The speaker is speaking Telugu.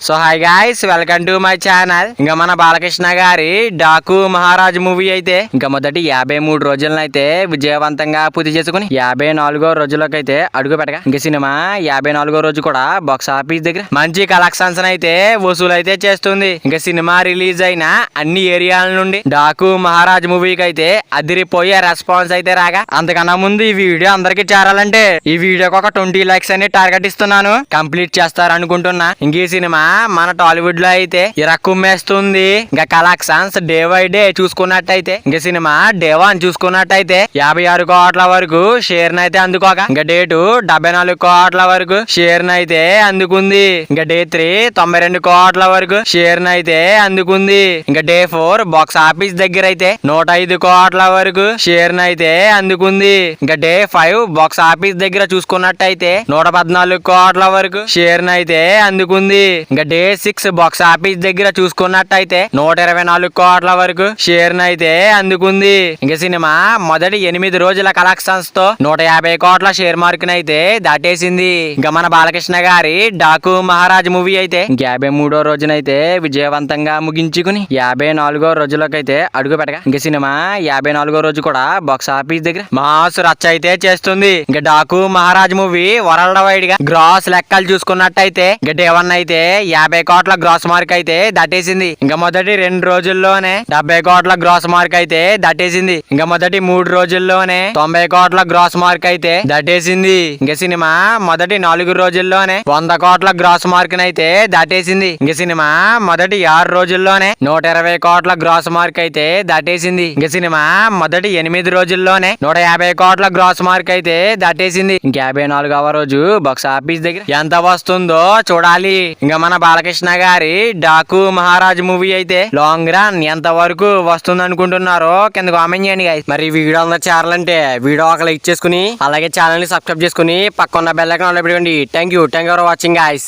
So hi guys, welcome to my channel. ఇంకా మన బాలకృష్ణ గారి డాకు మహారాజ్ మూవీ అయితే ఇంకా మొదటి 53 రోజులను అయితే విజయవంతంగా పూర్తి చేసుకుని 54వ రోజులోకి అయితే అడుగు పెట్టగా ఇంకా సినిమా 54వ రోజు కూడా బాక్స్ ఆఫీస్ దగ్గర మంచి కలెక్షన్స్ అయితే వసూలు అయితే చేస్తుంది. ఇంకా సినిమా రిలీజ్ అయిన అన్ని ఏరియాల నుండి డాకు మహారాజ్ మూవీకి అయితే అదిరిపోయే రెస్పాన్స్ అయితే రాగా, అంతకన్నా ముందు ఈ వీడియో అందరికి చేరాలంటే ఈ వీడియోకి ఒక 20 లైక్స్ అని టార్గెట్ ఇస్తున్నాను. కంప్లీట్ చేస్తారు అనుకుంటున్నా. ఇంక ఈ సినిమా మన టాలీవుడ్ లో అయితే ఇరక్కుమ్మేస్తుంది. ఇంకా కలెక్షన్స్ డే బై డే చూసుకున్నట్టయితే ఇంకా సినిమా డే 1 చూసుకున్నట్టయితే 56 కోట్ల వరకు షేర్ నైతే అందుకోక ఇంకా డే 2 74 కోట్ల వరకు షేర్ నైతే అందుకుంది. ఇంకా డే 3 92 కోట్ల వరకు షేర్ నైతే అందుకుంది. ఇంకా డే 4 బాక్స్ ఆఫీస్ దగ్గర అయితే 105 కోట్ల వరకు షేర్ నైతే అందుకుంది. ఇంకా డే 5 బాక్స్ ఆఫీస్ దగ్గర చూసుకున్నట్టయితే 114 కోట్ల వరకు షేర్ నైతే అందుకుంది. ఇంకా డే 6 బాక్స్ ఆఫీస్ దగ్గర చూసుకున్నట్టయితే 124 కోట్ల వరకు షేర్ నైతే అందుకుంది. ఇంకా సినిమా మొదటి 8 రోజుల కలెక్షన్స్ తో 150 కోట్ల షేర్ మార్క్ నైతే దాటేసింది. ఇంకా మన బాలకృష్ణ గారి డాకు మహారాజ్ మూవీ అయితే 53వ రోజునైతే విజయవంతంగా ముగించుకుని 54వ రోజులోకైతే అడుగు పెట్టగా ఇంకా సినిమా 54వ రోజు కూడా బాక్స్ ఆఫీస్ దగ్గర మాస్ రచ్చ అయితే చేస్తుంది. ఇంకా Daaku Maharaj movie world wide గా గ్రాస్ లెక్కలు చూసుకున్నట్టయితే ఇంకా డే 1 అయితే 50 కోట్ల గ్రాస్ మార్క్ అయితే దాటేసింది. ఇంకా మొదటి 2 రోజుల్లోనే 70 కోట్ల గ్రాస్ మార్క్ అయితే దాటేసింది. ఇంకా మొదటి 3 రోజుల్లోనే 90 కోట్ల గ్రాస్ మార్క్ అయితే దాటేసింది. ఇంకా సినిమా మొదటి 4 రోజుల్లోనే 100 కోట్ల గ్రాస్ మార్క్ అయితే దాటేసింది. ఇంకా సినిమా మొదటి 6 రోజుల్లోనే 120 కోట్ల గ్రాస్ మార్క్ అయితే దాటేసింది. ఇంకా సినిమా మొదటి 8 రోజుల్లోనే 150 కోట్ల గ్రాస్ మార్క్ అయితే దాటేసింది. ఇంకా 54వ రోజు బాక్స్ ఆఫీస్ దగ్గర ఎంత వస్తుందో చూడాలి. ఇంకా మన బాలకృష్ణ గారి డాకు మహారాజ్ మూవీ అయితే లాంగ్ రన్ ఎంత వరకు వస్తుంది అనుకుంటున్నారో కింద కామెంట్ చేయండి గైస్. మరి వీడియో అందరూ చేరాలంటే వీడియో ఒక లైక్ చేసుకుని అలాగే ఛానల్ ని సబ్స్క్రైబ్ చేసుకుని పక్కన బెల్ ఐకాన్ ఆన్ లో పెట్టుకోండి. Thank you for watching guys.